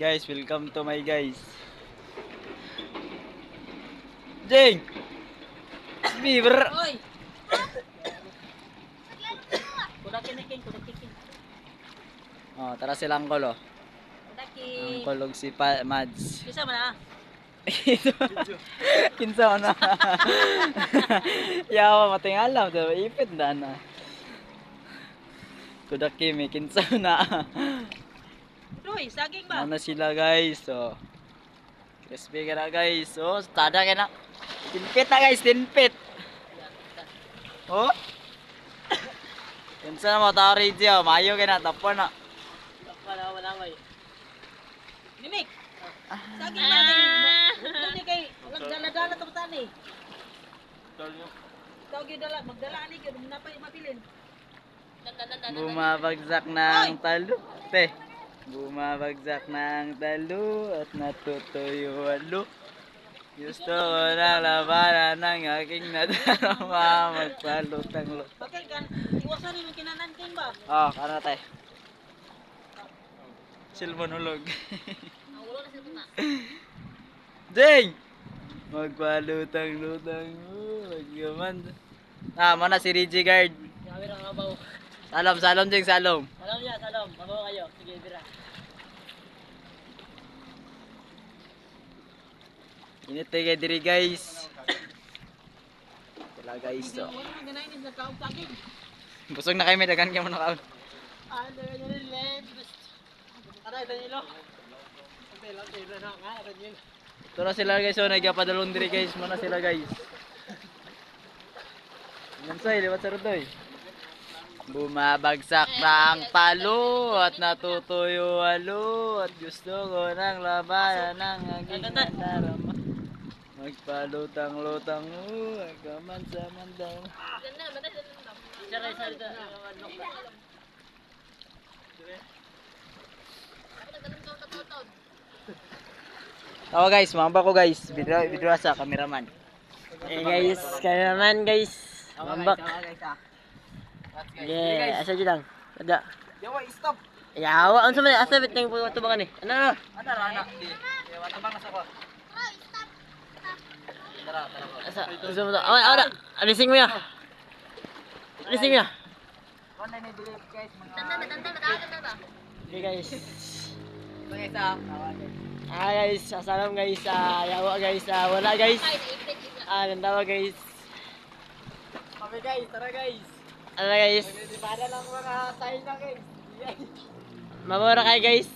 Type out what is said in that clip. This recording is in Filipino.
Guys, welcome to my guys. Jing! Beaver! Oy! Kudakin na king, kudakin king. Oh, tara silang kolo. Kudakin. Ang kolog si Mads. Kisa mo na. Kinsa mo na. Yawa, matingalam. Ipit na na. Kuda Kimi, kinsa mo na. Roy, saging ba? Ano sila guys. So, crispy ka na guys. So, tada ka na. Tinpit na guys, tinpit. Oh? Kinsa na mo tao Rizio. Mayo ka na, tapon na. Wala may. Mimik. Saging ba? Hindi kay dala-dala to tani. Tawag yung dala, magdala ani gyud napay mapilin. Bumabagsak ng talo. Te. Bumabagsak ng talo at natutuyo alo. Gusto ko na labanan ng aking nadarama. Magpalutang-lutang. Bakit kan iwasan ni kinanan king ba? Oh, ano tayo? Silmon hulog. Ulo na sa tuna. Ding! Magpalutang-lutang. Magyaman. Ah, mana si Reggie Guard. Yawi ra nga baw. Salom, Ding, salom. Salam ya, salam. Babaw kayo. Sige, bira. Init tayo kay diri guys. Wala guys to. Wala nang ganayin sa kaog saging. Busog na kayo, may dagan kayo mo na kaon. Ano yun lens? Ano ito nilo? Ito na nga, ito nilo. Ito na sila guys, so nagpapadalon diri guys. Muna sila guys. Nansay, liwat sa rodoy. Bumabagsak na ang palo at natutuyo alo at gusto ko ng labanan ng aking nadarama. Magpalutang-lutang agaman sa mandang. Saray sa ito. Oh guys, mamba ko guys. Video sa cameraman. Eh guys, cameraman guys. Mambak. Yeah, asa lang. Ada. Yawa, stop. Yawa, unsa man asa bit nang tubangan ni? Ano? Ana ra. Yawa tabang nasa ko. Tara. Asa? Unsa man? Ara, alising mo ya. Alising ya. Ano na delete guys mga. Tanda. Okay guys. Guys ah. Guys, salam guys. Yawa guys. Wala guys. Gandawa guys. Okay guys, tara guys. Ano guys? Para lang mga sign na guys. Mabura kayo guys.